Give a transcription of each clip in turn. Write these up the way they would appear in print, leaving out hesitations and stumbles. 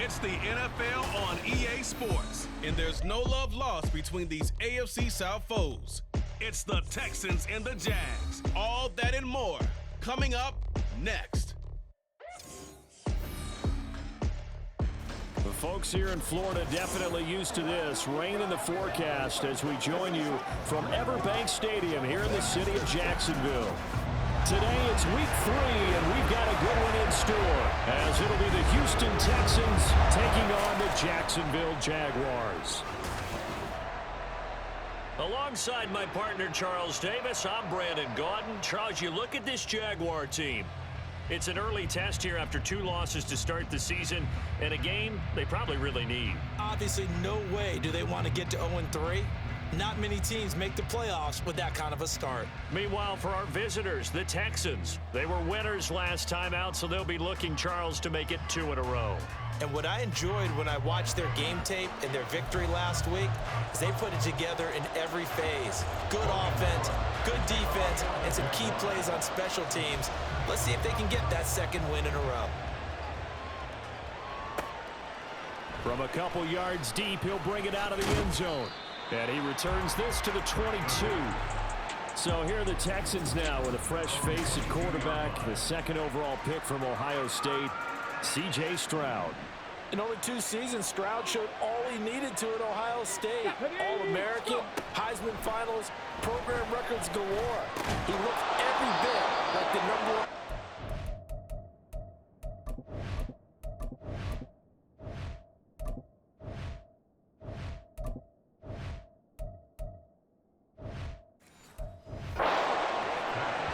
It's the NFL on EA Sports, and there's no love lost between these AFC South foes. It's the Texans and the Jags. All that and more coming up next. The folks here in Florida definitely used to this. Rain in the forecast as we join you from Everbank Stadium here in the city of Jacksonville. Today it's week 3, and we've got a good one in store, as it'll be the Houston Texans taking on the Jacksonville Jaguars. Alongside my partner Charles Davis, I'm Brandon Gaudin. Charles, you look at this Jaguar team. It's an early test here after 2 losses to start the season, and a game they probably really need. Obviously, no way do they want to get to 0-3. Not many teams make the playoffs with that kind of a start. Meanwhile, for our visitors, the Texans, they were winners last time out, so they'll be looking, Charles, to make it 2 in a row. And what I enjoyed when I watched their game tape and their victory last week is they put it together in every phase. Good offense, good defense, and some key plays on special teams. Let's see if they can get that second win in a row. From a couple yards deep, he'll bring it out of the end zone. And he returns this to the 22. So here are the Texans now with a fresh face at quarterback, the second overall pick from Ohio State, C.J. Stroud. In only 2 seasons, Stroud showed all he needed to at Ohio State. All-American, Heisman Finals, program records galore. He looked every bit like the number 1.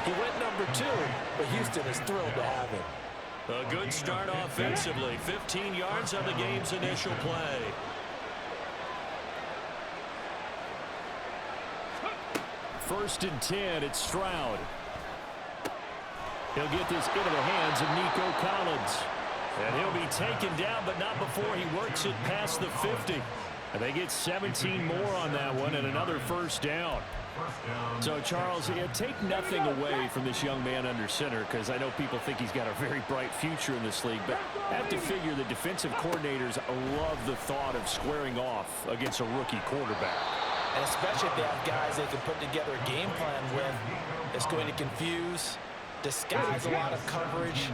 He went number 2, but Houston is thrilled to have him. A good start offensively. 15 yards on the game's initial play. First and 10, it's Stroud. He'll get this into the hands of Nico Collins. And he'll be taken down, but not before he works it past the 50. And they get 17 more on that one and another first down. So, Charles, take nothing away from this young man under center, because I know people think he's got a very bright future in this league, but I have to figure the defensive coordinators love the thought of squaring off against a rookie quarterback. And especially if they have guys they can put together a game plan with that's going to confuse, disguise a lot of coverage,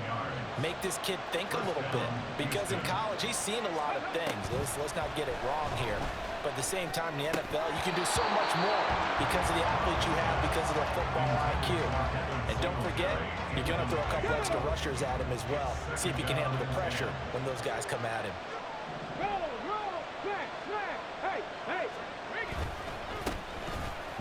make this kid think a little bit. Because in college, he's seen a lot of things. Let's not get it wrong here. But at the same time, in the NFL, you can do so much more because of the athletes you have, because of their football IQ. And don't forget, you're going to throw a couple extra rushers at him as well. See if he can handle the pressure when those guys come at him.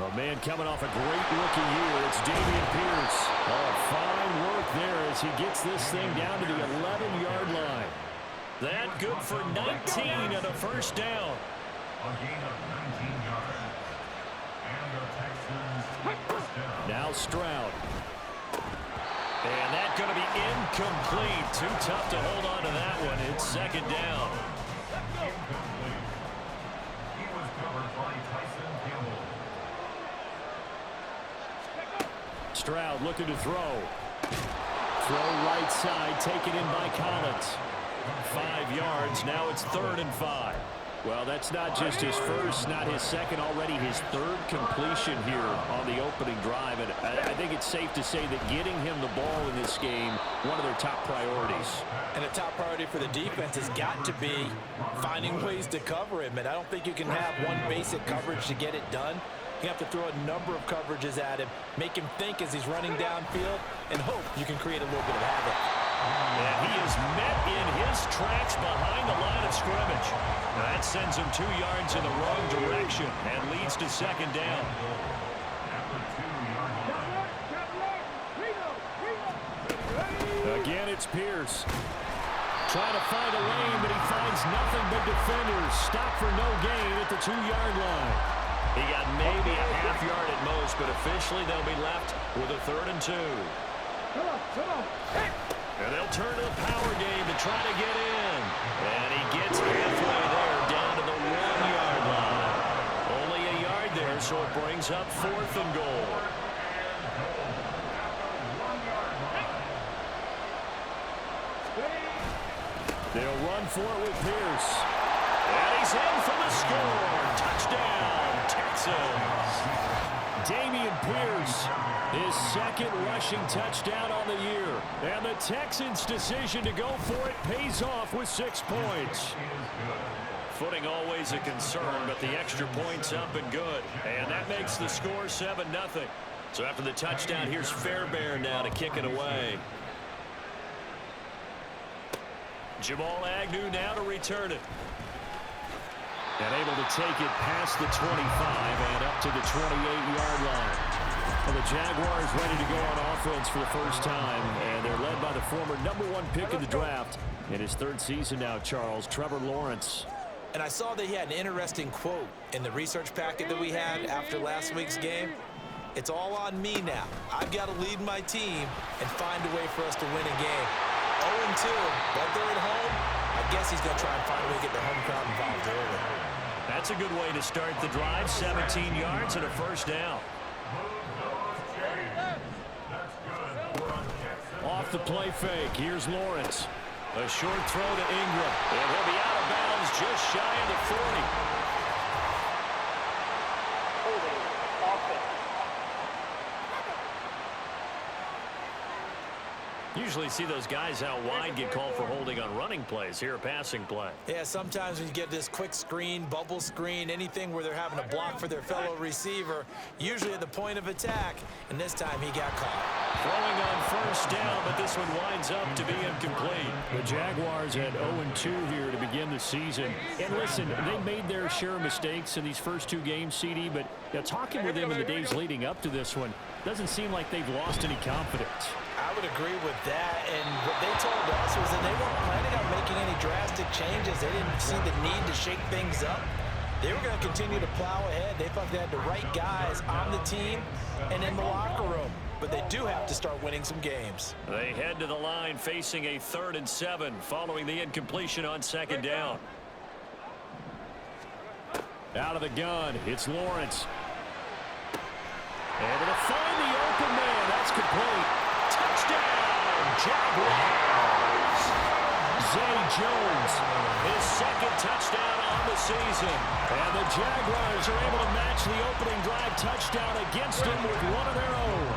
A man coming off a great rookie year, it's Dameon Pierce. Oh, fine work there as he gets this thing down to the 11-yard line. That good for 19 and a first down. A gain of 19 yards. And the Texans first down. Now Stroud. And that's going to be incomplete. Too tough to hold on to that one. It's second down. Incomplete. He was covered by Tyson Campbell. Stroud looking to throw. Throw right side, taken in by Collins. 5 yards, now it's 3rd and 5. Well, that's not just his first, not his second, already his 3rd completion here on the opening drive. And I think it's safe to say that getting him the ball in this game, one of their top priorities. And a top priority for the defense has got to be finding ways to cover him. And I don't think you can have one basic coverage to get it done. You have to throw a number of coverages at him, make him think as he's running downfield, and hope you can create a little bit of havoc. And he is met in his tracks behind the line of scrimmage. That sends him 2 yards in the wrong direction and leads to second down. Again, it's Pierce. Trying to find a lane, but he finds nothing but defenders. Stop for no gain at the 2-yard line. He got maybe a half yard at most, but officially they'll be left with a 3rd and 2. And they'll turn to the power game to try to get in. And he gets halfway there, down to the 1-yard line. Only a yard there, so it brings up 4th and goal. They'll run for it with Pierce. And he's in for the score. Touchdown, Texans. Dameon Pierce, his second rushing touchdown on the year. And the Texans' decision to go for it pays off with 6 points. Footing always a concern, but the extra point's up and good. And that makes the score 7-0. So after the touchdown, here's Fairbairn now to kick it away. Jamal Agnew now to return it. And able to take it past the 25 and up to the 28-yard line. Well, the Jaguars ready to go on offense for the first time, and they're led by the former #1 pick of the draft in his 3rd season now, Charles, Trevor Lawrence. And I saw that he had an interesting quote in the research packet that we had after last week's game. It's all on me now. I've got to lead my team and find a way for us to win a game. 0-2, but they're at home. I guess he's going to try and find a way to get the home crowd involved early. That's a good way to start the drive. 17 yards and a first down. Off the play fake, here's Lawrence. A short throw to Ingram. And he'll be out of bounds just shy of the 40. Usually see those guys out wide get called for holding on running plays. Here a passing play. Yeah, sometimes when you get this quick screen, bubble screen, anything where they're having to block for their fellow receiver, usually at the point of attack, and this time he got caught. Throwing on first down, but this one winds up to be incomplete. The Jaguars at 0-2 here to begin the season. And listen, they made their share of mistakes in these first 2 games, CD, but talking with them in the days leading up to this one, doesn't seem like they've lost any confidence. I would agree with that, and what they told us was that they weren't planning on making any drastic changes. They didn't see the need to shake things up. They were going to continue to plow ahead. They thought they had the right guys on the team and in the locker room. But they do have to start winning some games. They head to the line facing a 3rd and 7 following the incompletion on 2nd down. Out of the gun, it's Lawrence. Able to find the open man. That's complete. Touchdown, Jaguars. Zay Jones, His 2nd touchdown on the season. and the Jaguars are able to match the opening drive touchdown against him with one of their own.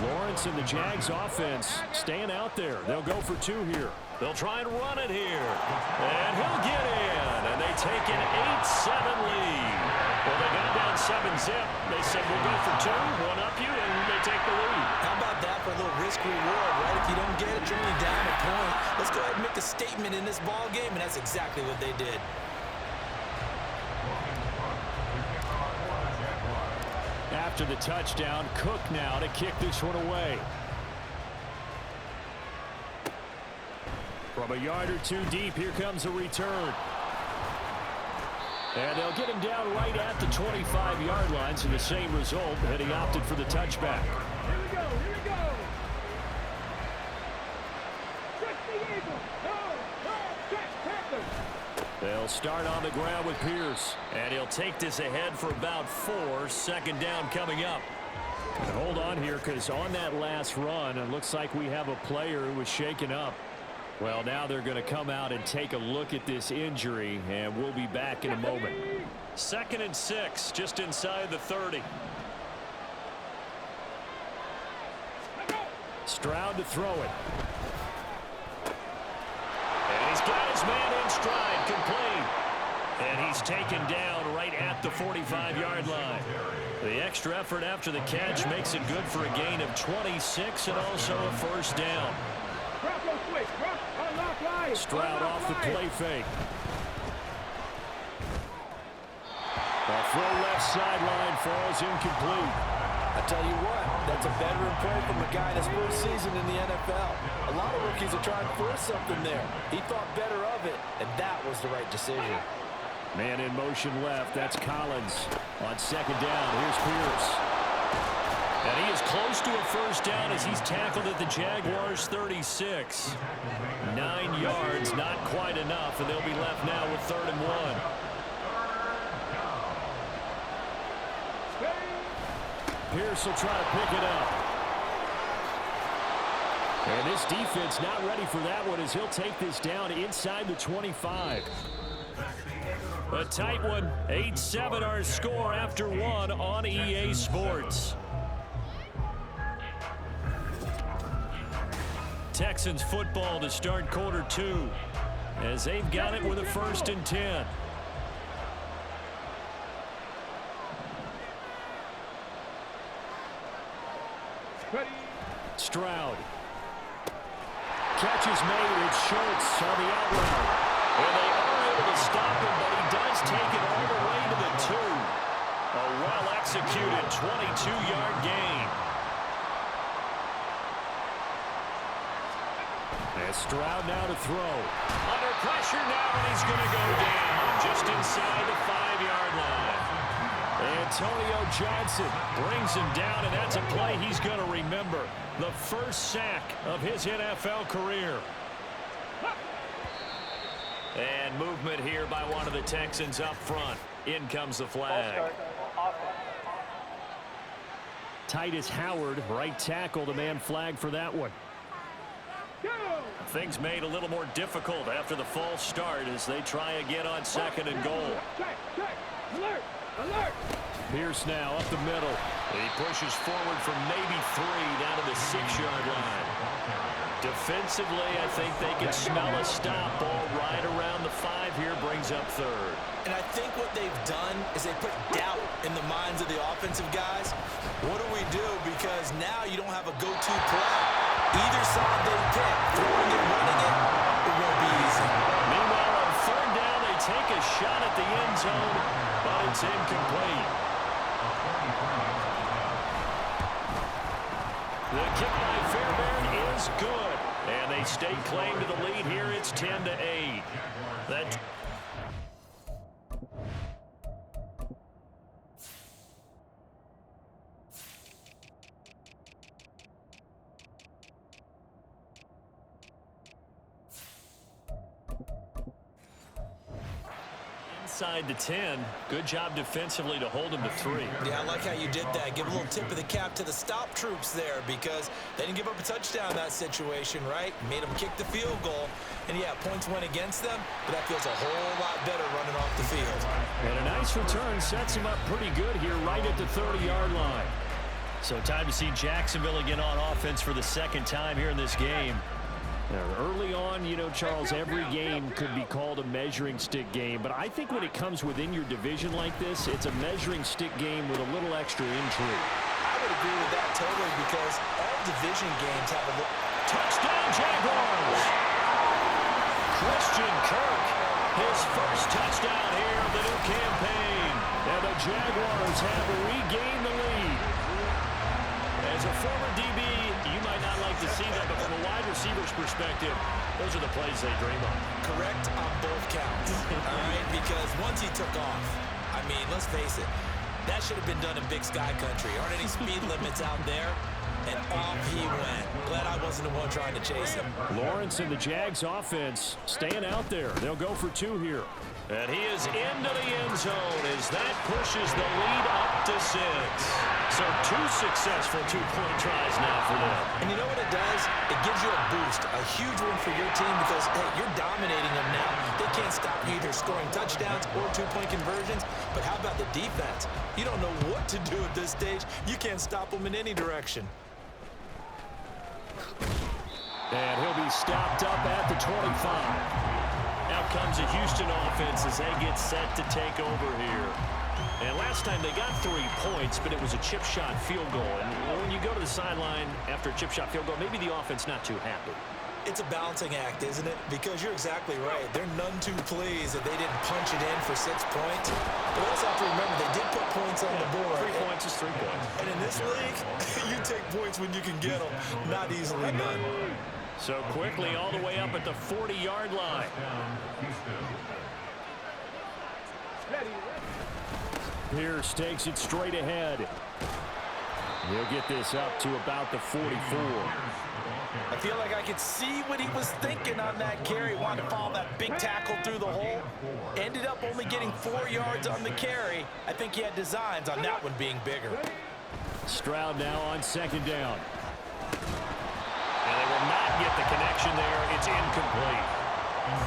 Lawrence and the Jags offense staying out there. They'll go for 2 here. They'll try and run it here. And he'll get in. And they take an 8-7 lead. Well, they got down 7-zip. They said, we'll go for 2, one up you, and they take the lead. How about that for a little risk-reward, right? If you don't get it, you're only down a point. Let's go ahead and make a statement in this ball game, and that's exactly what they did. After the touchdown, Cook now to kick this one away. From a yard or 2 deep, here comes a return. And they'll get him down right at the 25-yard line, so the same result, and he opted for the touchback. Here we go, here we go. Check the Eagles. No, check Panthers. They'll start on the ground with Pierce. And he'll take this ahead for about 4. 2nd down coming up. And hold on here, because on that last run, it looks like we have a player who was shaken up. Well, now they're going to come out and take a look at this injury, and we'll be back in a moment. 2nd and 6, just inside the 30. Stroud to throw it. And he's got his man in stride, complete. And he's taken down right at the 45-yard line. The extra effort after the catch makes it good for a gain of 26 and also a first down. Stroud off the play fake. The throw left sideline falls incomplete. I tell you what, that's a veteran play from a guy in his first season in the NFL. A lot of rookies are trying to force something there. He thought better of it, and that was the right decision. Man in motion left. That's Collins. On 2nd down, here's Pierce. And he is close to a first down as he's tackled at the Jaguars' 36. 9 yards, not quite enough, and they'll be left now with 3rd and 1. Pierce will try to pick it up. And this defense not ready for that one as he'll take this down inside the 25. A tight one. 8-7 our score after one on EA Sports. Texans football to start quarter 2 as they've got it with a 1st and 10. Stroud. Catch is made. It's Schultz on the out route. And they are able to stop him, but he does take it all the way to the 2. A well-executed 22-yard gain. And Stroud now to throw. Under pressure now, and he's going to go down just inside the 5-yard line. Antonio Johnson brings him down, and that's a play he's going to remember. The first sack of his NFL career. And movement here by one of the Texans up front. In comes the flag. Titus Howard, right tackle, the man flag for that one. Things made a little more difficult after the false start as they try again on 2nd and goal. Alert! Alert! Pierce now up the middle. He pushes forward from maybe 3 down to the 6-yard line. Defensively, I think they can smell a stop. Ball right around the 5 here, brings up 3rd. And I think what they've done is they put doubt in the minds of the offensive guys. What do we do? Because now you don't have a go-to play. Either side they pick, throwing it, running it, it won't be easy. Meanwhile, on 3rd down, they take a shot at the end zone, but it's incomplete. The kick by Fairbairn is good. And they stake claim to the lead here. It's 10-8. That inside the 10. Good job defensively to hold him to 3. Yeah, I like how you did that. Give a little tip of the cap to the stop troops there because they didn't give up a touchdown in that situation, right? Made them kick the field goal. And, yeah, points went against them, but that feels a whole lot better running off the field. And a nice return sets him up pretty good here right at the 30-yard line. So time to see Jacksonville again on offense for the 2nd time here in this game. Early on, you know, Charles, every game could be called a measuring stick game. But I think when it comes within your division like this, it's a measuring stick game with a little extra intrigue. I would agree with that totally because all division games have a little... Touchdown, Jaguars! Christian Kirk, his first touchdown here of the new campaign. And the Jaguars have regained the lead. As a former DB, you might not like to see that, but from a wide receiver's perspective, those are the plays they dream of. Correct on both counts, all right? Because once he took off, I mean, let's face it, that should have been done in Big Sky Country. Aren't any speed limits out there? And off he went. Glad I wasn't the one trying to chase him. Lawrence and the Jags offense staying out there. They'll go for 2 here. And he is into the end zone as that pushes the lead up to 6. So 2 successful 2-point tries now for them. And you know what it does? It gives you a boost, a huge win for your team because, hey, you're dominating them now. They can't stop you either scoring touchdowns or 2-point conversions. But how about the defense? You don't know what to do at this stage. You can't stop them in any direction. And he'll be stopped up at the 25. Out comes the Houston offense as they get set to take over here. And last time they got 3 points, but it was a chip shot field goal. And when you go to the sideline after a chip shot field goal, maybe the offense not too happy. It's a balancing act, isn't it? Because you're exactly right. They're none too pleased that they didn't punch it in for 6 points. But we also have to remember they did put points on the board. 3 points is 3 points. And in this league, you take points when you can get them, not easily done. So quickly all the way up at the 40-yard line. Pierce takes it straight ahead. He'll get this up to about the 44. I feel like I could see what he was thinking on that carry. Wanted to follow that big tackle through the hole. Ended up only getting 4 yards on the carry. I think he had designs on that one being bigger. Stroud now on 2nd down. And they will not Couldn't get the connection there. It's incomplete.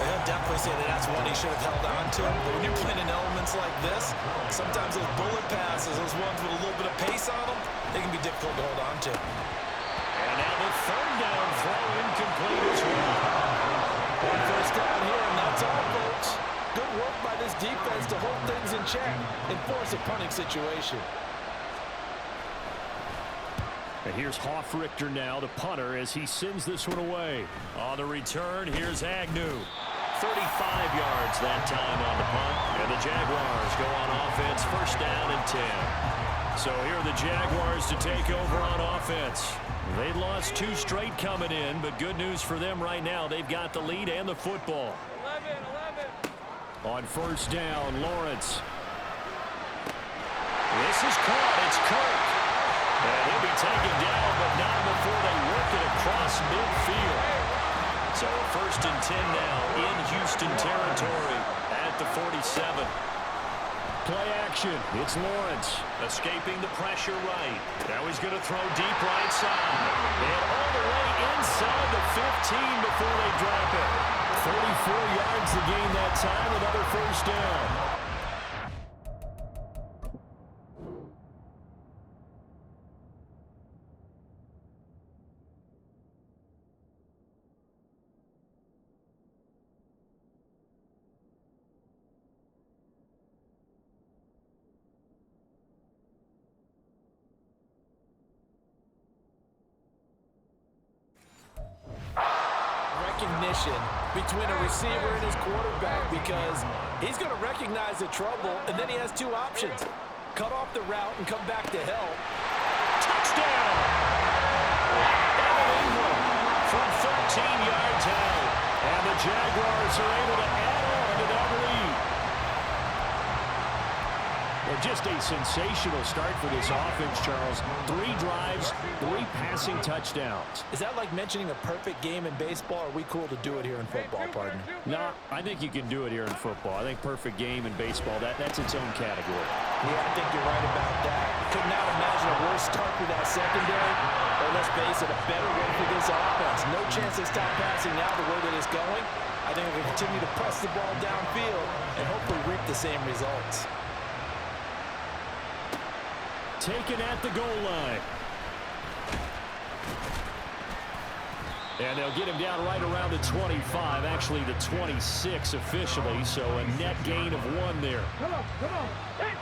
He'll definitely say that that's one he should have held on to. But when you're playing in elements like this, sometimes those bullet passes, those ones with a little bit of pace on them, they can be difficult to hold on to. And now the third down throw incomplete as well. One first down here, and that's all, folks. Good work by this defense to hold things in check and force a punting situation. And here's Hoffrichter now, the punter, as he sends this one away. On the return, here's Agnew. 35 yards that time on the punt. And the Jaguars go on offense, first down and 10. So here are the Jaguars to take over on offense. They lost 2 straight coming in, but good news for them right now. They've got the lead and the football. 11. On first down, Lawrence. This is caught. It's Kirk. And he'll be taken down, but not before they work it across midfield. So first and 10 now in Houston territory at the 47. Play action. It's Lawrence. Escaping the pressure right. Now he's going to throw deep right side. And all the way inside the 15 before they drop it. 34 yards to gain that time. Another first down. Recognition between a receiver and his quarterback, because he's going to recognize the trouble, and then he has 2 options. Cut off the route and come back to help. Touchdown! Evan Ingram from 13 yards out. And the Jaguars are able to add on to that lead. Well, just a sensational start for this offense, Charles. 3 drives, 3 passing touchdowns. Is that like mentioning a perfect game in baseball, or are we cool to do it here in football, partner? No, I think you can do it here in football. I think perfect game in baseball, that's its own category. Yeah, I think you're right about that. Could not imagine a worse start for that secondary, or let's face it, a better one for this offense. No chance they stop passing now the way that it's going. I think we'll continue to press the ball downfield and hopefully reap the same results. Taken at the goal line. And they'll get him down right around the 25, actually the 26 officially, so a net gain of 1 there. Come on. Hey.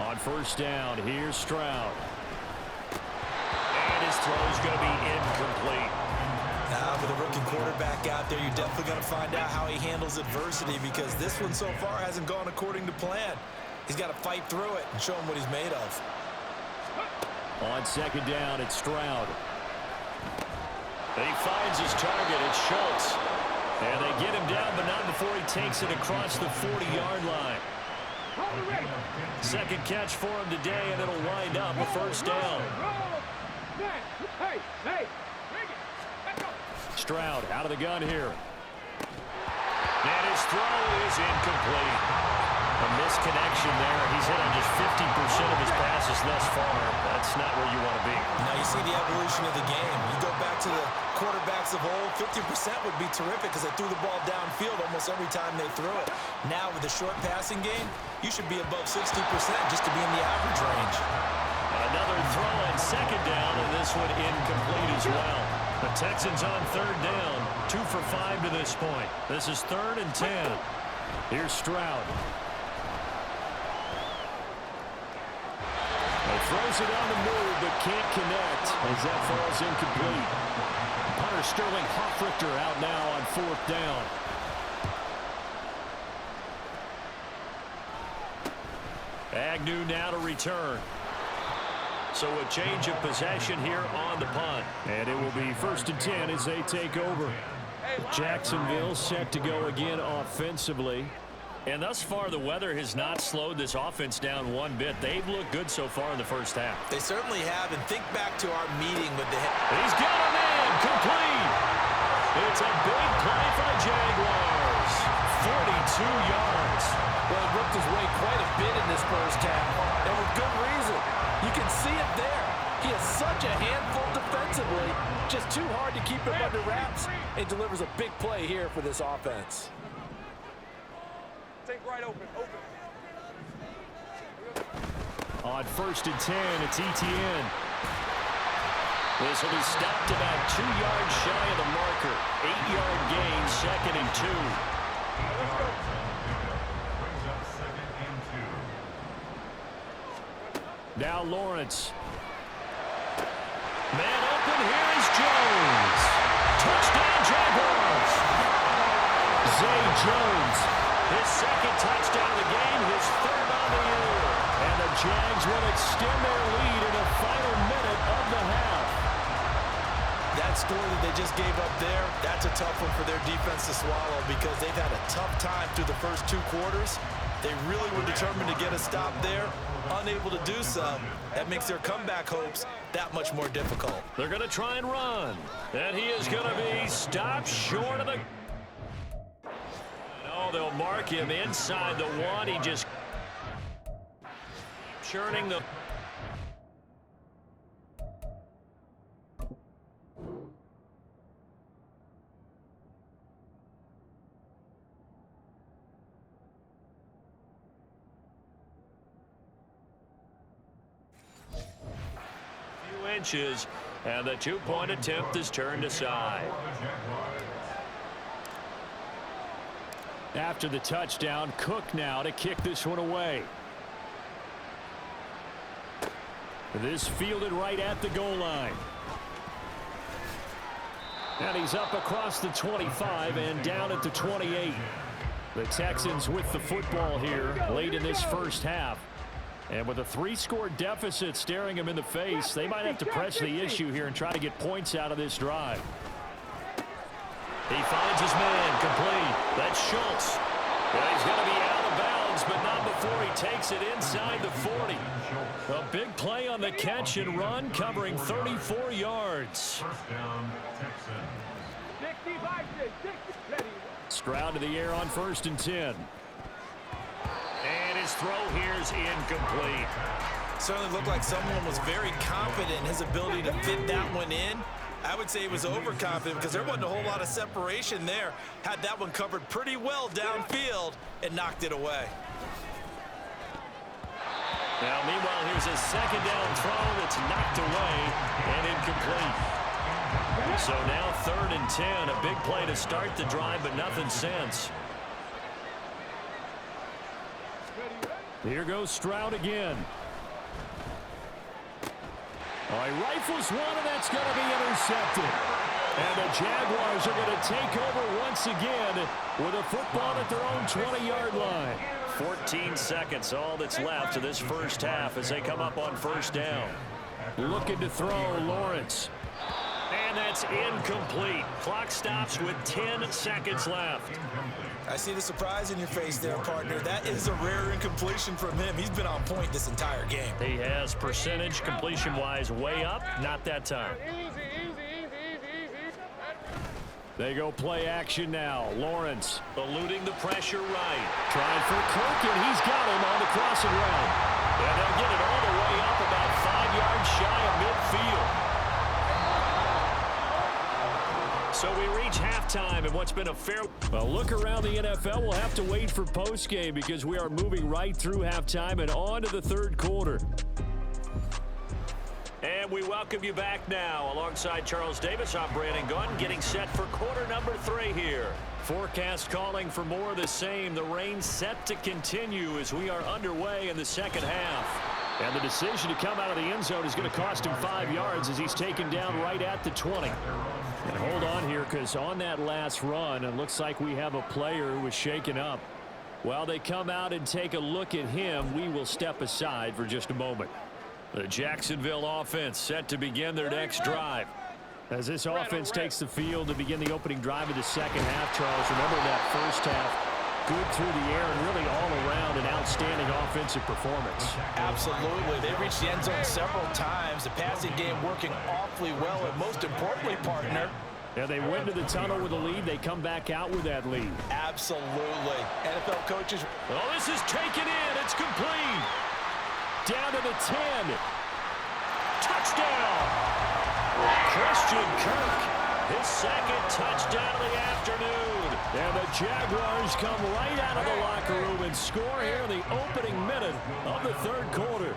On first down, here's Stroud. And his throw's going to be incomplete. With a rookie quarterback out there, you're definitely going to find out how he handles adversity, because this one so far hasn't gone according to plan. He's got to fight through it and show him what he's made of. On second down, it's Stroud. And he finds his target. It's Schultz. And they get him down, but not before he takes it across the 40-yard line. Second catch for him today, and it'll wind up a first down. Hey. Stroud out of the gun here. And his throw is incomplete. A misconnection there. He's hit on just 50% of his passes thus far. That's not where you want to be. Now you see the evolution of the game. You go back to the quarterbacks of old, 50% would be terrific because they threw the ball downfield almost every time they threw it. Now with the short passing game, you should be above 60% just to be in the average range. Another throw on second down, and this one incomplete as well. The Texans on third down, 2 for 5 to this point. This is 3rd and 10. Here's Stroud. He throws it on the move, but can't connect as that falls incomplete. Punter Sterling Hoffrichter out now on 4th down. Agnew now to return. So a change of possession here on the punt. And it will be 1st and 10 as they take over. Jacksonville set to go again offensively. And thus far, the weather has not slowed this offense down one bit. They've looked good so far in the first half. They certainly have, and think back to our meeting with the... He's got a man, complete. It's a big play for the Jaguars. 42 yards. Well, he worked his way quite a bit in this first half, and we're good reason. You can see it there. He is such a handful defensively, just too hard to keep him under wraps, and delivers a big play here for this offense. Take right open. On 1st and 10, it's Etienne. This will be stopped about 2 yards shy of the marker. 8-yard gain, 2nd and 2. Let's go. Brings up 2nd and 2. Now Lawrence. Man open, here is Jones. Touchdown, Jaguars. Zay Jones. His 2nd touchdown of the game, his 3rd on the year. And the Jags will extend their lead in the final minute of the half. That score that they just gave up there, that's a tough one for their defense to swallow because they've had a tough time through the first 2 quarters. They really were determined to get a stop there, unable to do so. That makes their comeback hopes that much more difficult. They're going to try and run. And he is going to be stopped short of the... No, they'll mark him inside the 1. He just... churning the... inches, and the 2-point attempt is turned aside. After the touchdown, Cook now to kick this one away. This fielded right at the goal line. And he's up across the 25 and down at the 28. The Texans with the football here late in this first half. And with a 3-score deficit staring him in the face, they might have to press the issue here and try to get points out of this drive. He finds his man complete. That's Schultz. And he's going to be out of bounds, but not before he takes it inside the 40. A big play on the catch and run, covering 34 yards. First down, Texans. 65, 60. Stroud to the air on 1st and 10. And his throw here is incomplete. Certainly looked like someone was very confident in his ability to fit that one in. I would say he was overconfident because there wasn't a whole lot of separation there. Had that one covered pretty well downfield and knocked it away. Now, meanwhile, here's a 2nd down throw that's knocked away and incomplete. So now 3rd and 10, a big play to start the drive, but nothing since. Here goes Stroud again. Oh, he rifles one, and that's going to be intercepted. And the Jaguars are going to take over once again with a football at their own 20-yard line. 14 seconds, all that's left of this first half as they come up on 1st down. Looking to throw, Lawrence. And that's incomplete. Clock stops with 10 seconds left. I see the surprise in your face there, partner. That is a rare incompletion from him. He's been on point this entire game. He has percentage completion-wise way up. Not that time. They go play action now. Lawrence Eluding the pressure right. trying for Cook, and he's got him on the crossing route. And they'll get it all the way up about 5 yards shy of midfield. So we reach halftime in what's been a fair... A look around the NFL. We'll have to wait for postgame because we are moving right through halftime and on to the 3rd quarter. And we welcome you back now. Alongside Charles Davis, I'm Brandon Gaudin, getting set for quarter number 3 here. Forecast calling for more of the same. The rain set to continue as we are underway in the 2nd half. And the decision to come out of the end zone is going to cost him 5 yards as he's taken down right at the 20. And hold on here, because on that last run, it looks like we have a player who was shaken up. While they come out and take a look at him, we will step aside for just a moment. The Jacksonville offense set to begin their next drive. As this offense takes the field to begin the opening drive of the 2nd half, Charles, remember that first half, good through the air and really all around an outstanding offensive performance. Absolutely. They reached the end zone several times. The passing game working awfully well, and most importantly, partner, Yeah, they went to the tunnel with a lead. They come back out with that lead. absolutely. NFL coaches. Oh, this is taken in. It's complete. down to the 10. Touchdown! Christian Kirk, his second touchdown of the afternoon. And the Jaguars come right out of the locker room and score here in the opening minute of the third quarter.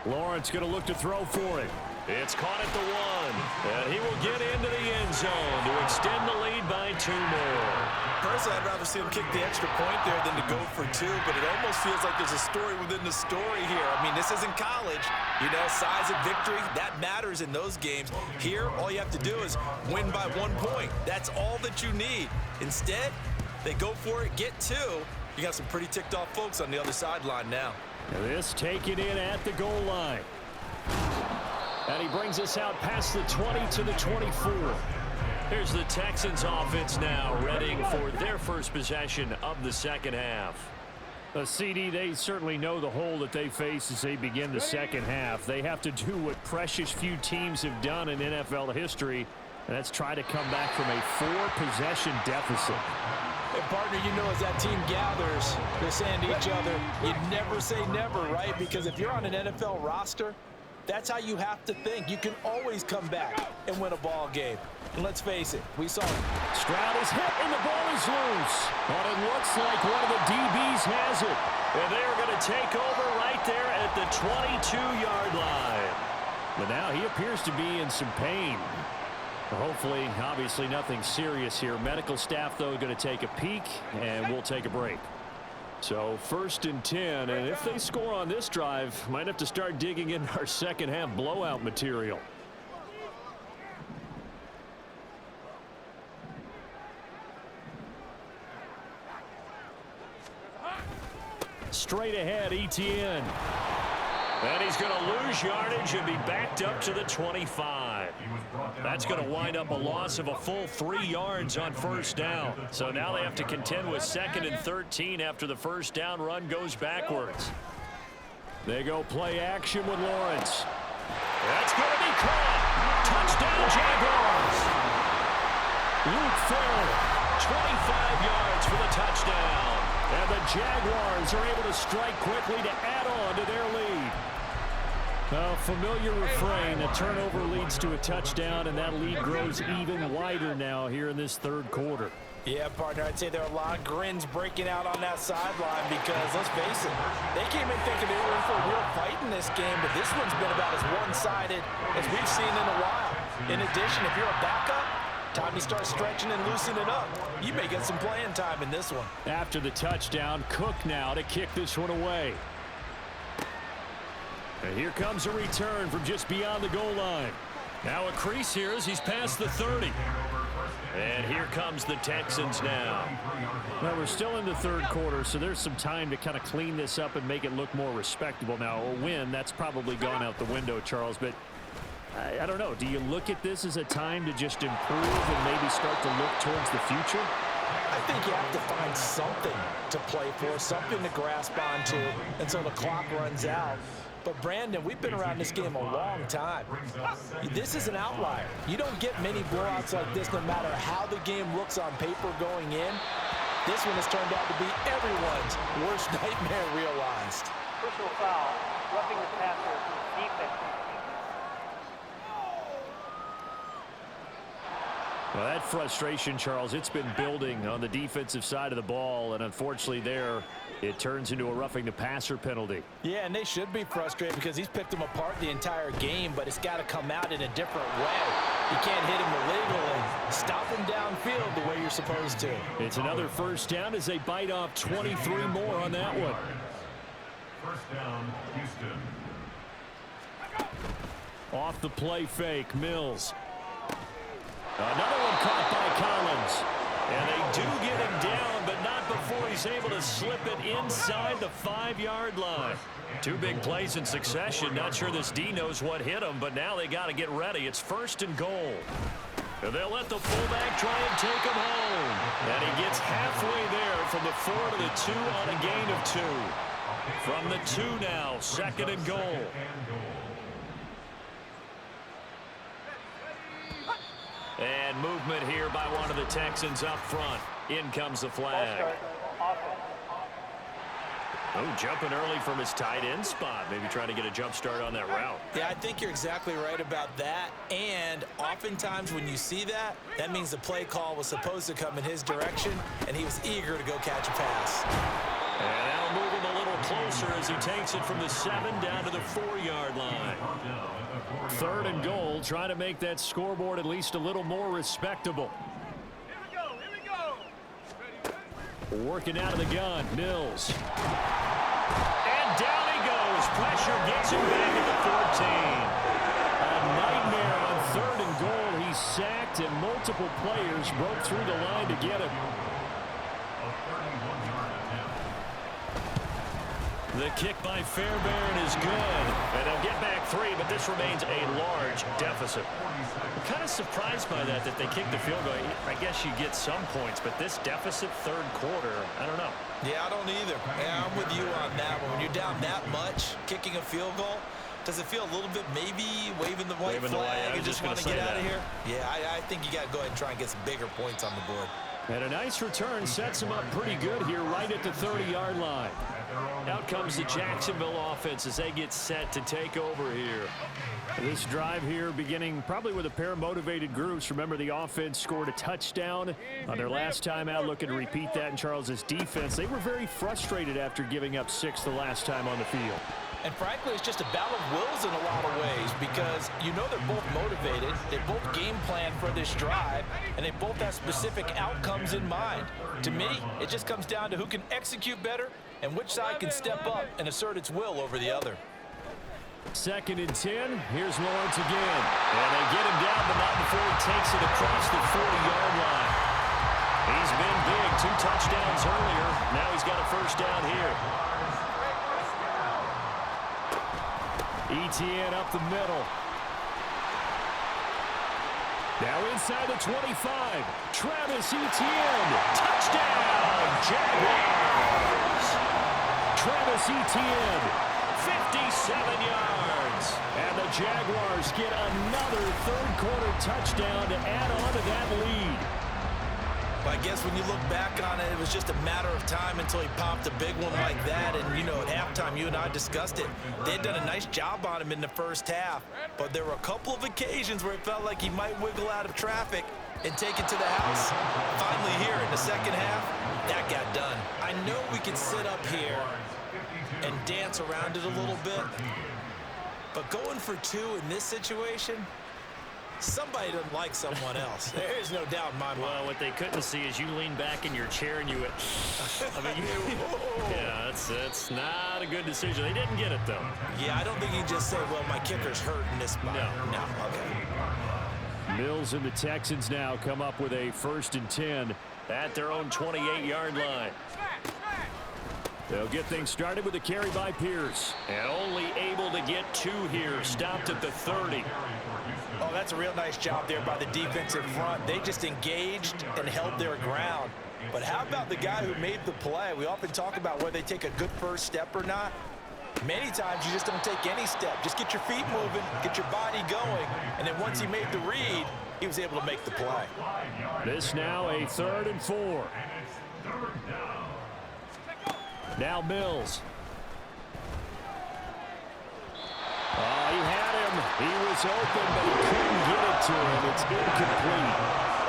Lawrence going to look to throw for it. It's caught at the 1, and he will get into the end zone to extend the lead by 2 more. Personally, I'd rather see him kick the extra point there than to go for 2, but it almost feels like there's a story within the story here. I mean, this isn't college. You know, size of victory, that matters in those games. Here, all you have to do is win by 1 point. That's all that you need. Instead, they go for it, get 2. You got some pretty ticked off folks on the other sideline now. And this taken in at the goal line. And he brings us out past the 20 to the 24. Here's the Texans offense now, readying for their first possession of the second half. CD, they certainly know the hole that they face as they begin the second half. They have to do what precious few teams have done in NFL history, and that's try to come back from a 4-possession deficit. Hey, partner, you know as that team gathers, they're saying to each other, you never say never, right? Because if you're on an NFL roster, that's how you have to think. You can always come back and win a ball game. And let's face it, we saw it. Stroud is hit and the ball is loose. But it looks like one of the DBs has it. And they are going to take over right there at the 22-yard line. But now he appears to be in some pain. Hopefully, obviously nothing serious here. Medical staff, though, going to take a peek, and we'll take a break. So 1st and 10, and if they score on this drive, might have to start digging in our second half blowout material. Straight ahead, Etienne. And he's going to lose yardage and be backed up to the 25. That's going to wind up a loss of a full 3 yards on first down. So now they have to contend with 2nd and 13 after the first down run goes backwards. They go play action with Lawrence. That's going to be caught. Touchdown, Jaguars. Luke Farrell, 25 yards for the touchdown. And the Jaguars are able to strike quickly to add on to their lead. A familiar refrain, a turnover leads to a touchdown, and that lead grows even wider now here in this third quarter. Yeah, partner, I'd say there are a lot of grins breaking out on that sideline because, let's face it, they came in thinking they were in for a real fight in this game, but this one's been about as one-sided as we've seen in a while. In addition, if you're a backup, time to start stretching and loosening up. You may get some playing time in this one. After the touchdown, Cook now to kick this one away. And here comes a return from just beyond the goal line. Now a crease here as he's past the 30. And here comes the Texans now. Well, we're still in the third quarter, so there's some time to kind of clean this up and make it look more respectable. Now, a win, that's probably gone out the window, Charles, but I don't know. Do you look at this as a time to just improve and maybe start to look towards the future? I think you have to find something to play for, something to grasp onto until the clock runs out. But, Brandon, we've been around this game a long time. This is an outlier. You don't get many blowouts like this no matter how the game looks on paper going in. This one has turned out to be everyone's worst nightmare realized. Personal foul, roughing the passer, defense. Well, that frustration, Charles, it's been building on the defensive side of the ball, and unfortunately there it turns into a roughing the passer penalty. Yeah, and they should be frustrated because he's picked them apart the entire game, but it's got to come out in a different way. You can't hit him illegal and stop him downfield the way you're supposed to. It's another first down as they bite off 23 more on that one. First down, Houston. Off the play fake, Mills. Another one caught by Collins. And they do get him down, but not before he's able to slip it inside the 5-yard line. 2 big plays in succession. Not sure this D knows what hit him, but now they got to get ready. It's 1st and goal. And they'll let the fullback try and take him home. And he gets halfway there from the 4 to the 2 on a gain of 2. From the 2 now, 2nd and goal. And movement here by one of the Texans up front. In comes the flag. Oh, jumping early from his tight end spot. Maybe trying to get a jump start on that route. Yeah, I think you're exactly right about that. And oftentimes when you see that, that means the play call was supposed to come in his direction, and he was eager to go catch a pass. And that'll move him a little closer as he takes it from the 7 down to the 4-yard line. 3rd and goal, trying to make that scoreboard at least a little more respectable. Here we go. Working out of the gun, Mills. And down he goes. Pressure gets him back at the 14. A nightmare on 3rd and goal. He's sacked, and multiple players broke through the line to get him. The kick by Fairbairn is good. And they'll get back 3, but this remains a large deficit. I'm kind of surprised by that they kicked the field goal. I guess you get some points, but this deficit 3rd quarter, I don't know. Yeah, I don't either. Yeah, I'm with you on that one. When you're down that much, kicking a field goal, does it feel a little bit maybe waving the white flag and just want to get out of here? Yeah, I think you got to go ahead and try and get some bigger points on the board. And a nice return sets him up pretty good here right at the 30-yard line. Out comes the Jacksonville offense as they get set to take over here. This drive here beginning probably with a pair of motivated groups. Remember, the offense scored a touchdown on their last time out, looking to repeat that in Charles's defense. They were very frustrated after giving up 6 the last time on the field. And frankly, it's just a battle of wills in a lot of ways because you know they're both motivated, they both game plan for this drive, and they both have specific outcomes in mind. To me, it just comes down to who can execute better and which side can step up and assert its will over the other. 2nd and 10. Here's Lawrence again. And they get him down, but not before he takes it across the 40-yard line. He's been big. 2 touchdowns earlier. Now he's got a 1st down here. Etienne up the middle. Now inside the 25. Travis Etienne. Touchdown, Jaguars. Travis Etienne, 57 yards. And the Jaguars get another 3rd quarter touchdown to add on to that lead. Well, I guess when you look back on it, it was just a matter of time until he popped a big one like that. And, you know, at halftime, you and I discussed it. They'd done a nice job on him in the 1st half. But there were a couple of occasions where it felt like he might wiggle out of traffic and take it to the house. Finally here in the 2nd half, that got done. I know we can sit up here and dance around it a little bit. But going for 2 in this situation, somebody doesn't like someone else. There's no doubt in my mind. Well, what they couldn't see is you lean back in your chair and you went, I mean, yeah, that's not a good decision. They didn't get it, though. Yeah, I don't think you can just say, well, my kicker's hurt in this spot. No, okay. Mills and the Texans now come up with a 1st and 10 at their own 28-yard line. They'll get things started with a carry by Pierce. And only able to get 2 here. Stopped at the 30. Oh, that's a real nice job there by the defensive front. They just engaged and held their ground. But how about the guy who made the play? We often talk about whether they take a good 1st step or not. Many times you just don't take any step. Just get your feet moving, get your body going, and then once he made the read, he was able to make the play. This now a 3rd and 4. Now Mills. Oh, he had him. He was open, but he couldn't get it to him. It's incomplete.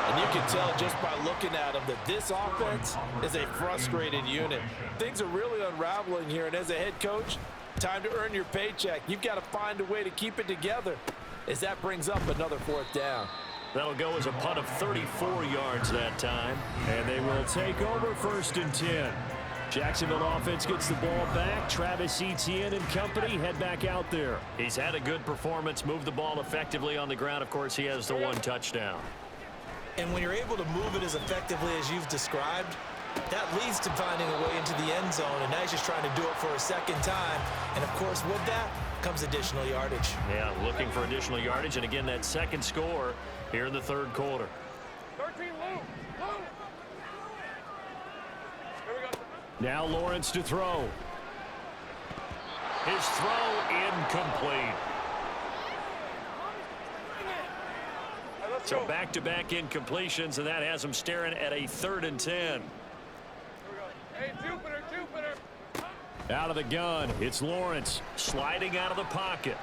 And you can tell just by looking at him that this offense is a frustrated unit. Things are really unraveling here, and as a head coach, time to earn your paycheck. You've got to find a way to keep it together as that brings up another 4th down. That'll go as a punt of 34 yards that time. And they will take over 1st and 10. Jacksonville offense gets the ball back. Travis Etienne and company head back out there. He's had a good performance, moved the ball effectively on the ground. Of course, he has the 1 touchdown. And when you're able to move it as effectively as you've described, that leads to finding a way into the end zone. And now he's just trying to do it for a 2nd time. And, of course, with that comes additional yardage. Yeah, looking for additional yardage. And, again, that 2nd score here in the 3rd quarter. 13, Lou. Now Lawrence to throw. His throw incomplete. So back-to-back incompletions, and that has him staring at a 3rd and 10. Hey, Jupiter. Out of the gun, it's Lawrence. Sliding out of the pocket.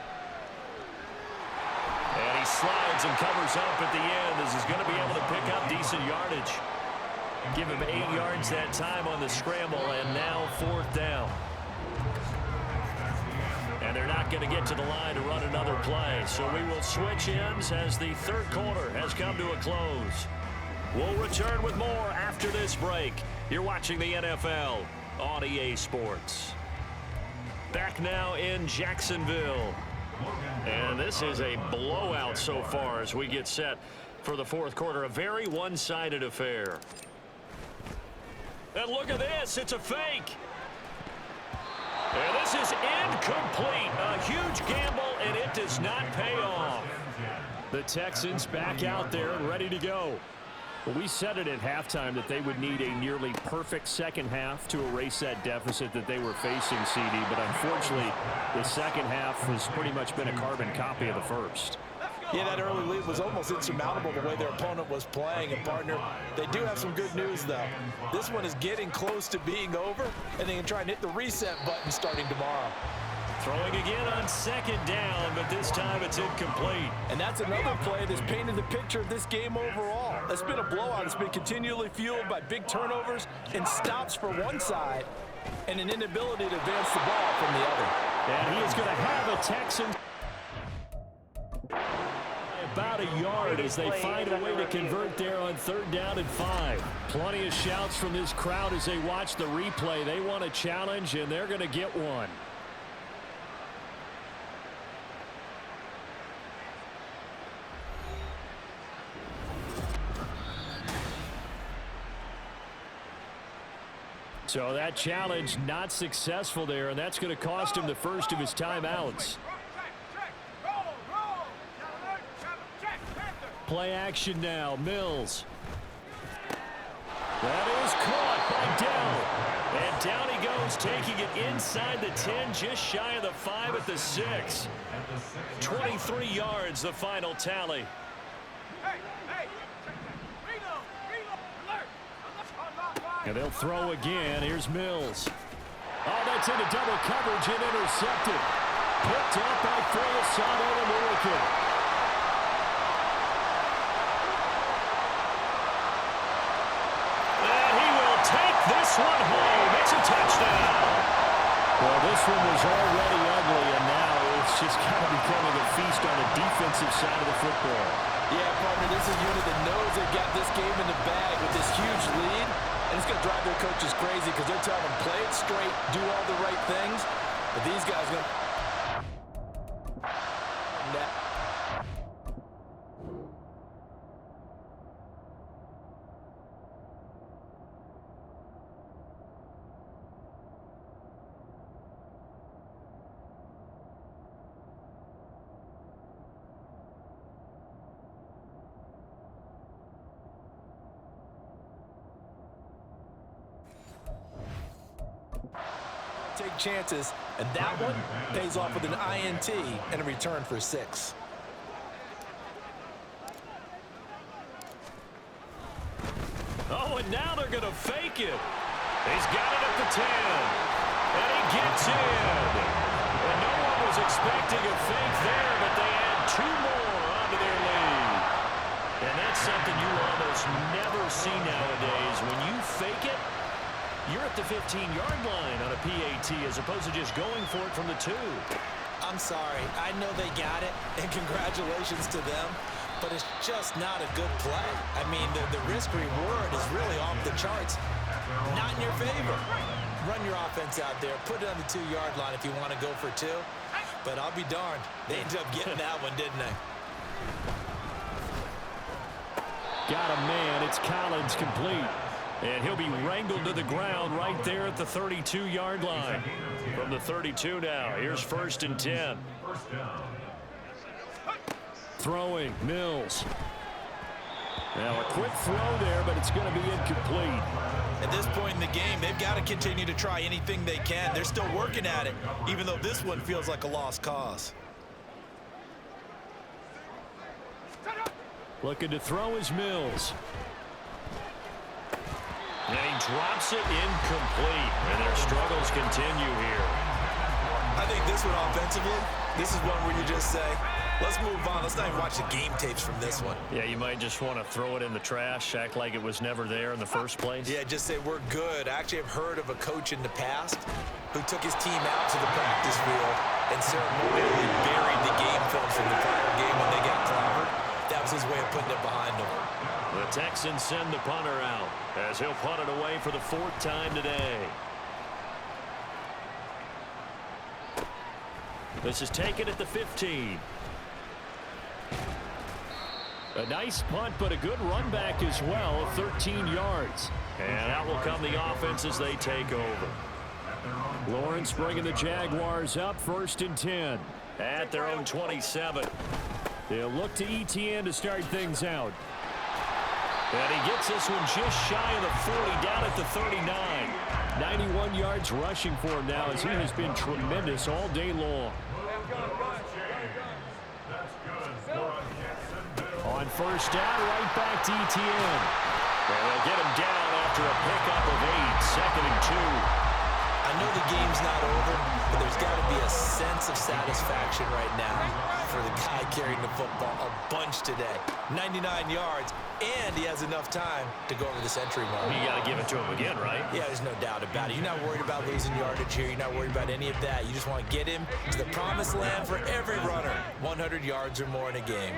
And he slides and covers up at the end as he's going to be able to pick up decent yardage. Give him 8 yards that time on the scramble, and now 4th down. And they're not going to get to the line to run another play. So we will switch ends as the 3rd quarter has come to a close. We'll return with more after this break. You're watching the NFL on EA Sports. Back now in Jacksonville. And this is a blowout so far as we get set for the 4th quarter. A very one-sided affair. And look at this. It's a fake. And this is incomplete. A huge gamble, and it does not pay off. The Texans back out there and ready to go. Well, we said it at halftime that they would need a nearly perfect second half to erase that deficit that they were facing, CD. But unfortunately, the second half has pretty much been a carbon copy of the first. Yeah, that early lead was almost insurmountable the way their opponent was playing. And, partner, they do have some good news, though. This one is getting close to being over, and they can try and hit the reset button starting tomorrow. Throwing again on 2nd down, but this time it's incomplete. And that's another play that's painted the picture of this game overall. It's been a blowout. It's been continually fueled by big turnovers and stops for one side and an inability to advance the ball from the other. And he is going to have a Texan about a yard as they find a way to convert there on 3rd down and 5. Plenty of shouts from this crowd as they watch the replay. They want a challenge, and they're going to get one. So that challenge not successful there, and that's going to cost him the first of his timeouts. Play action now. Mills. That is caught by Dell. And down he goes, taking it inside the 10, just shy of the 5 at the 6. 23 yards, the final tally. And they'll throw again. Here's Mills. Oh, that's into double coverage and intercepted. Picked up by Foyesano American. And he will take this one home. It's a touchdown. Well, this one was already ugly, and now it's just kind of becoming a feast on the defensive side of the football. Yeah, partner, this is a unit that knows they've got this game in the bag with this huge lead. And it's going to drive their coaches crazy because they're telling them, play it straight, do all the right things. But these guys are going to... take chances, and that one pays off with an INT and a return for 6. Oh, and now they're going to fake it. He's got it at the 10. And he gets in. And no one was expecting a fake there, but they add 2 more onto their lead. And that's something you almost never see nowadays. When you fake it, you're at the 15-yard line on a PAT as opposed to just going for it from the 2. I'm sorry. I know they got it, and congratulations to them, but it's just not a good play. I mean, the risk-reward is really off the charts. Not in your favor. Run your offense out there. Put it on the 2-yard line if you want to go for 2. But I'll be darned. They ended up getting that one, didn't they? Got a man. It's Collins complete. And he'll be wrangled to the ground right there at the 32-yard line. From the 32 now, here's 1st and 10. Throwing, Mills. Now a quick throw there, but it's going to be incomplete. At this point in the game, they've got to continue to try anything they can. They're still working at it, even though this one feels like a lost cause. Looking to throw is Mills. And he drops it incomplete. And their struggles continue here. I think this one offensively, this is one where you just say, let's move on. Let's not even watch the game tapes from this one. Yeah, you might just want to throw it in the trash, act like it was never there in the first place. Yeah, just say we're good. I actually have heard of a coach in the past who took his team out to the practice field and ceremonially buried the game film from the prior game when they got clobbered. That was his way of putting it behind them. The Texans send the punter out as he'll punt it away for the 4th time today. This is taken at the 15. A nice punt, but a good run back as well, 13 yards. And out will come the offense as they take over. Lawrence bringing the Jaguars up, 1st and 10. At their own 27. They'll look to ETN to start things out. And he gets this one just shy of the 40, down at the 39. 91 yards rushing for him now as he has been tremendous all day long. On 1st down, right back to ETN. And they'll get him down after a pickup of 8, 2nd and 2. I know the game's not over, but there's got to be a sense of satisfaction right now for the guy carrying the football a bunch today. 99 yards, and he has enough time to go over the century mark. You got to give it to him again, right? Yeah, there's no doubt about it. You're not worried about losing yardage here. You're not worried about any of that. You just want to get him to the promised land for every runner. 100 yards or more in a game.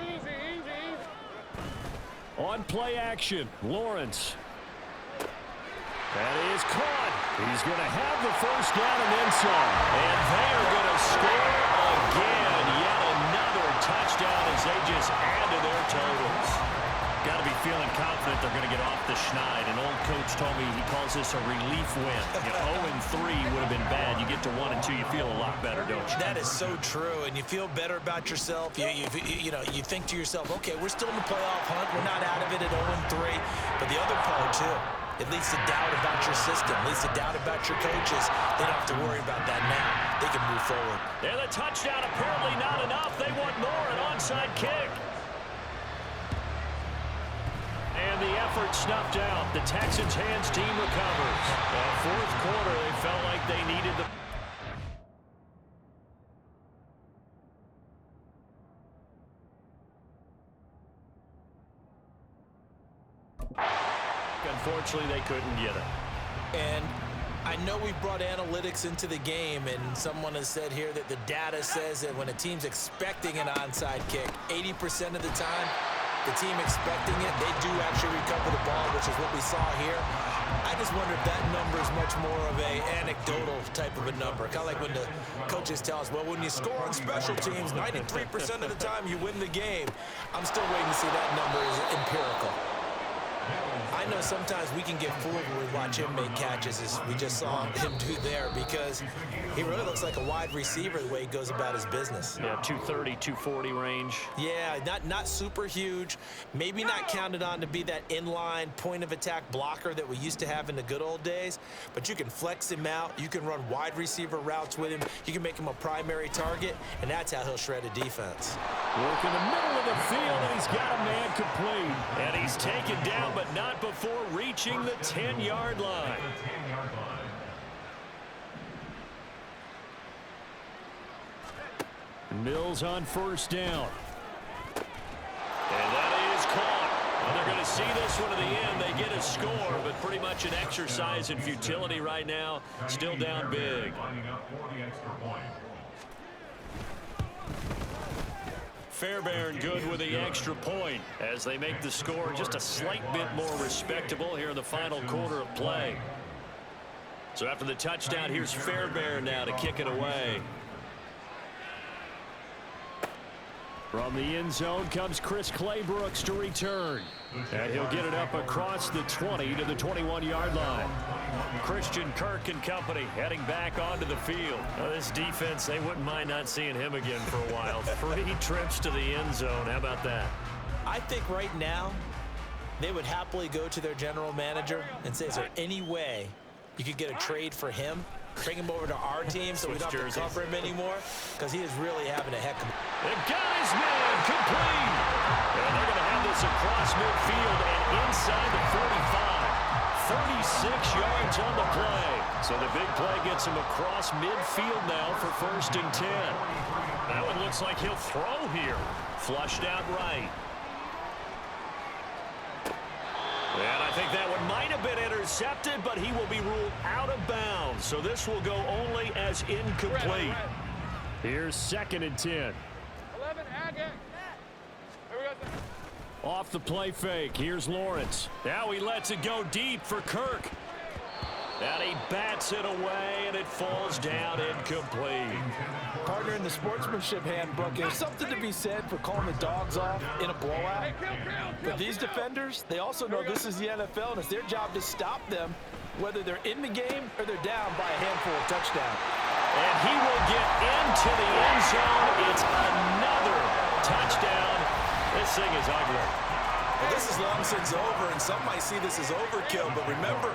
On play action, Lawrence. That is caught. He's going to have the 1st down and then some. And they are going to score again. Yet another touchdown as they just add to their totals. Got to be feeling confident they're going to get off the schneid. An old coach told me he calls this a relief win. 0-3 would have been bad. You get to 1 and 2, you feel a lot better, don't you? That is so true, and you feel better about yourself. You know, you think to yourself, okay, we're still in the playoff hunt. We're not out of it at 0-3. But the other part, too, it leads to doubt about your system, leads to doubt about your coaches. They don't have to worry about that now. They can move forward. And the touchdown apparently not enough. They want more, an onside kick. And the effort snuffed out. The Texans' hands team recovers. The 4th quarter, they felt like they needed the... Unfortunately, they couldn't get it. And I know we brought analytics into the game, and someone has said here that the data says that when a team's expecting an onside kick, 80% of the time, the team expecting it, they do actually recover the ball, which is what we saw here. I just wonder if that number is much more of a anecdotal type of a number. Kind of like when the coaches tell us, well, when you score on special teams, 93% of the time you win the game. I'm still waiting to see that number is empirical. I know sometimes we can get fooled when we watch him make catches, as we just saw him do there, because he really looks like a wide receiver the way he goes about his business. Yeah, 230, 240 range. Yeah, not super huge. Maybe not counted on to be that inline point-of-attack blocker that we used to have in the good old days, but you can flex him out. You can run wide receiver routes with him. You can make him a primary target, and that's how he'll shred a defense. Work in the middle of the field, and he's got a man complete. And he's taken down, but not before reaching the 10-yard line. Mills on 1st down. And that is caught. Well, they're going to see this one to the end. They get a score, but pretty much an exercise in futility right now. Still down big. Fairbairn good with the extra point as they make the score just a slight bit more respectable here in the final quarter of play. So after the touchdown, here's Fairbairn now to kick it away. From the end zone comes Chris Claybrooks to return. And he'll get it up across the 20 to the 21-yard line. Christian Kirk and company heading back onto the field. Now, this defense, they wouldn't mind not seeing him again for a while. 3 trips to the end zone. How about that? I think right now they would happily go to their general manager and say, is there any way you could get a trade for him? Bring him over to our team so we don't have to cover him anymore, because he is really having a heck of a... They've got his man complete. And they're going to have this across midfield and inside the 45. 36 yards on the play. So the big play gets him across midfield now for 1st and 10. That one looks like he'll throw here. Flushed out right. And I think that one might have been intercepted, but he will be ruled out of bounds. So this will go only as incomplete. Here's 2nd and 10. 11, Ag. Here we go. Off the play fake. Here's Lawrence. Now he lets it go deep for Kirk. And he bats it away, and it falls down incomplete. Partner, in the sportsmanship handbook, there's something to be said for calling the dogs off in a blowout. But these defenders, they also know this is the NFL, and it's their job to stop them, whether they're in the game or they're down by a handful of touchdowns. And he will get into the end zone. It's another touchdown. This thing is ugly. Well, this is long since over, and some might see this as overkill, but remember,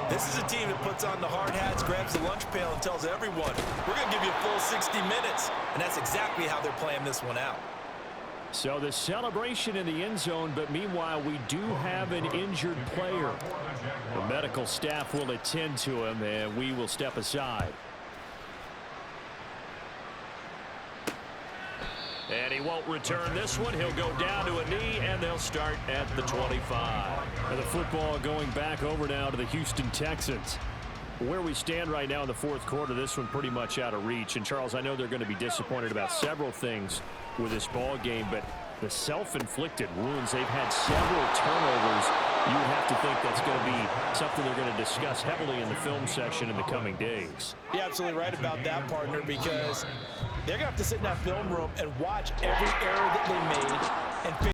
this is a team that puts on the hard hats, grabs the lunch pail, and tells everyone, we're going to give you a full 60 minutes, and that's exactly how they're playing this one out. So the celebration in the end zone, but meanwhile, we do have an injured player. The medical staff will attend to him, and we will step aside. And he won't return this one. He'll go down to a knee, and they'll start at the 25. And the football going back over now to the Houston Texans. Where we stand right now in the 4th quarter, this one pretty much out of reach. And, Charles, I know they're going to be disappointed about several things with this ball game, but the self-inflicted wounds, they've had several turnovers. You would have to think that's going to be something they're going to discuss heavily in the film section in the coming days. You're absolutely right about that, partner, because they're going to have to sit in that film room and watch every error that they made and